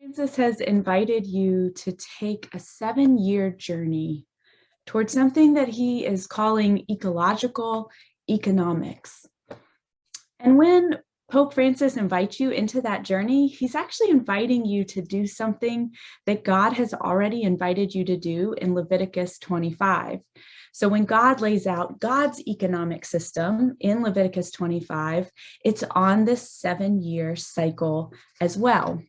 Francis has invited you to take a 7-year journey towards something that he is calling ecological economics. And when Pope Francis invites you into that journey, he's actually inviting you to do something that God has already invited you to do in Leviticus 25. So when God lays out God's economic system in Leviticus 25, it's on this 7-year cycle as well.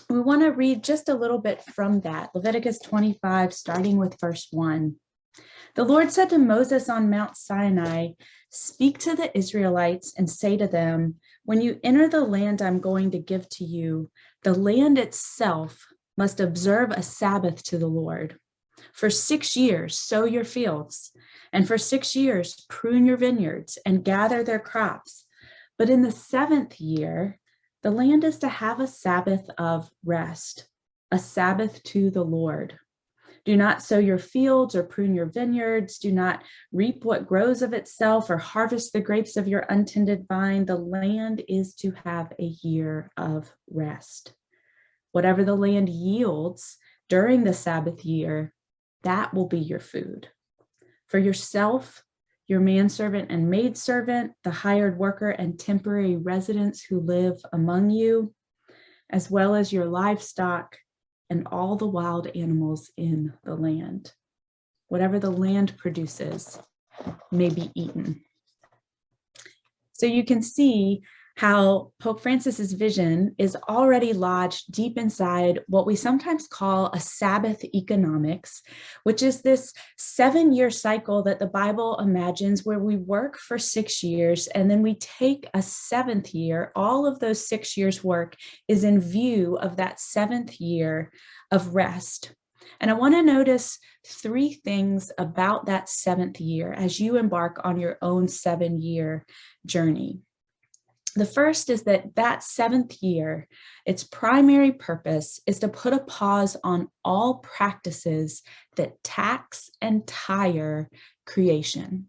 We want to read just a little bit from that, Leviticus 25, starting with verse 1. The Lord said to Moses on Mount Sinai, "Speak to the Israelites and say to them, when you enter the land I'm going to give to you, the land itself must observe a Sabbath to the Lord. For 6 years, sow your fields, and for 6 years, prune your vineyards and gather their crops. But in the 7th year, the land is to have a Sabbath of rest, a Sabbath to the Lord. Do not sow your fields or prune your vineyards. Do not reap what grows of itself or harvest the grapes of your untended vine. The land is to have a year of rest. Whatever the land yields during the Sabbath year, that will be your food. For yourself, your manservant and maidservant, the hired worker and temporary residents who live among you, as well as your livestock and all the wild animals in the land. Whatever the land produces may be eaten." So you can see how Pope Francis's vision is already lodged deep inside what we sometimes call a Sabbath economics, which is this 7-year cycle that the Bible imagines where we work for 6 years and then we take a 7th year. All of those 6 years' work is in view of that 7th year of rest. And I want to notice 3 things about that 7th year as you embark on your own 7-year journey. The first is that 7th year, its primary purpose is to put a pause on all practices that tax and tire creation.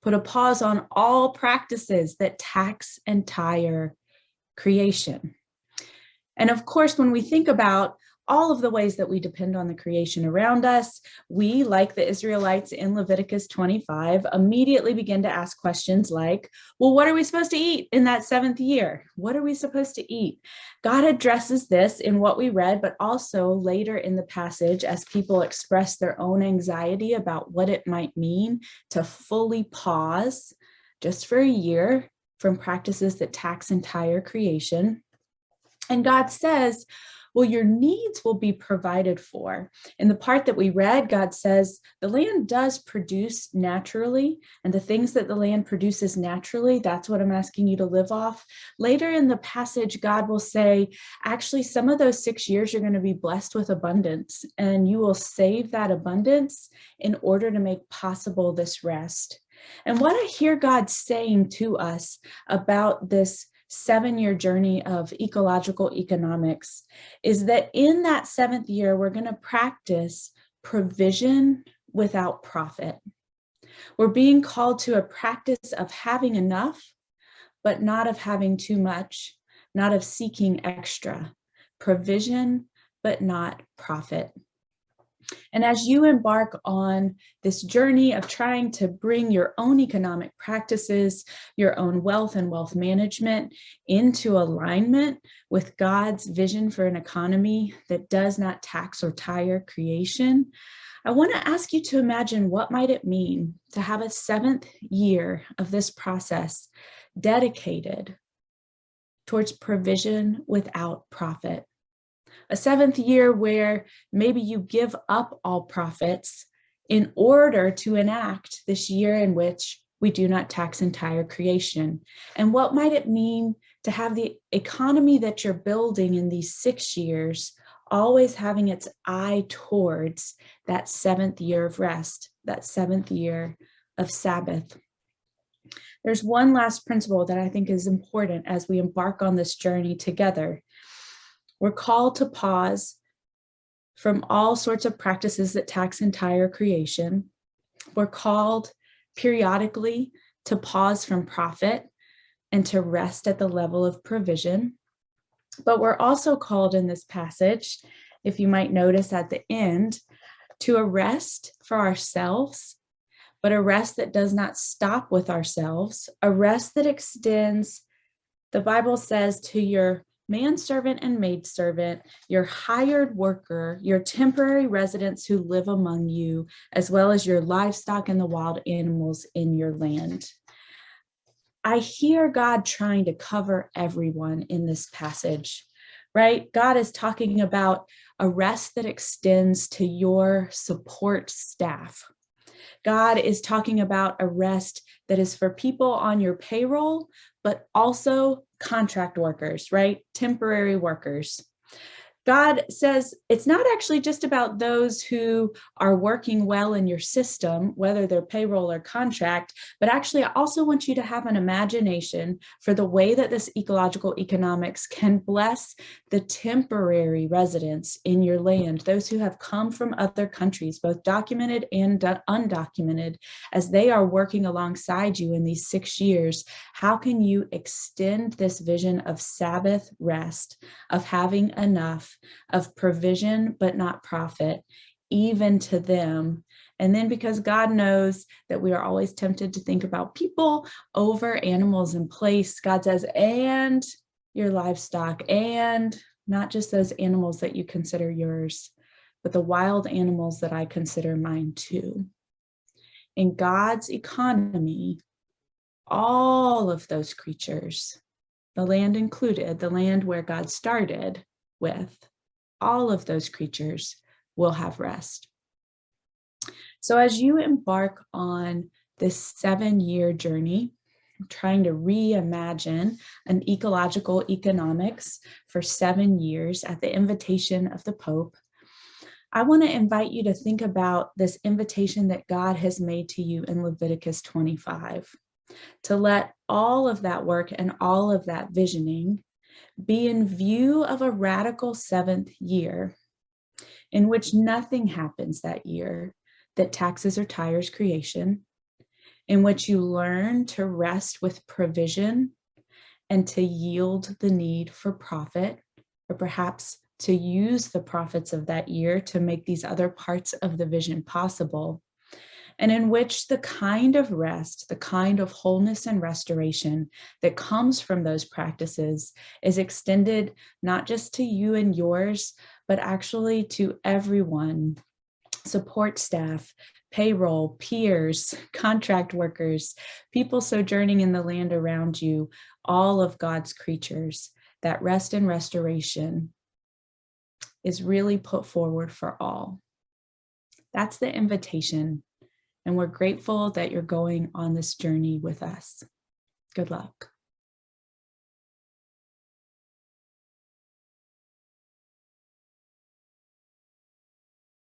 Put a pause on all practices that tax and tire creation. And of course, when we think about all of the ways that we depend on the creation around us, we, like the Israelites in Leviticus 25, immediately begin to ask questions like, well, what are we supposed to eat in that 7th year? What are we supposed to eat? God addresses this in what we read, but also later in the passage as people express their own anxiety about what it might mean to fully pause just for a year from practices that tax and tire creation. And God says, well, your needs will be provided for. In the part that we read, God says the land does produce naturally, and the things that the land produces naturally, that's what I'm asking you to live off. Later in the passage, God will say, actually, some of those 6 years you're going to be blessed with abundance, and you will save that abundance in order to make possible this rest. And what I hear God saying to us about this 7-year journey of ecological economics is that in that 7th year, we're going to practice provision without profit. We're being called to a practice of having enough, but not of having too much, not of seeking extra. Provision, but not profit. And as you embark on this journey of trying to bring your own economic practices, your own wealth and wealth management into alignment with God's vision for an economy that does not tax or tire creation, I want to ask you to imagine what might it mean to have a 7th year of this process dedicated towards provision without profit. A 7th year where maybe you give up all profits in order to enact this year in which we do not tax entire creation. And what might it mean to have the economy that you're building in these 6 years always having its eye towards that 7th year of rest, that 7th year of Sabbath? There's one last principle that I think is important as we embark on this journey together. We're called to pause from all sorts of practices that tax entire creation. We're called periodically to pause from profit and to rest at the level of provision. But we're also called in this passage, if you might notice at the end, to a rest for ourselves, but a rest that does not stop with ourselves, a rest that extends, the Bible says, to your manservant and maidservant, your hired worker, your temporary residents who live among you, as well as your livestock and the wild animals in your land. I hear God trying to cover everyone in this passage, right? God is talking about a rest that extends to your support staff. God is talking about a rest that is for people on your payroll, but also contract workers, right? Temporary workers. God says it's not actually just about those who are working well in your system, whether they're payroll or contract, but actually I also want you to have an imagination for the way that this ecological economics can bless the temporary residents in your land, those who have come from other countries, both documented and undocumented, as they are working alongside you in these 6 years. How can you extend this vision of Sabbath rest, of having enough, of provision but not profit, even to them? And then, because God knows that we are always tempted to think about people over animals in place, God says, and your livestock, and not just those animals that you consider yours, but the wild animals that I consider mine too. In God's economy, all of those creatures, the land included, the land where God started with, all of those creatures will have rest. So as you embark on this 7-year journey, trying to reimagine an ecological economics for 7 years at the invitation of the Pope, I want to invite you to think about this invitation that God has made to you in Leviticus 25, to let all of that work and all of that visioning be in view of a radical 7th year in which nothing happens that year that taxes or tires creation, in which you learn to rest with provision and to yield the need for profit, or perhaps to use the profits of that year to make these other parts of the vision possible, and in which the kind of rest, the kind of wholeness and restoration that comes from those practices is extended not just to you and yours, but actually to everyone: support staff, payroll, peers, contract workers, people sojourning in the land around you, all of God's creatures. That rest and restoration is really put forward for all. That's the invitation. And we're grateful that you're going on this journey with us. Good luck.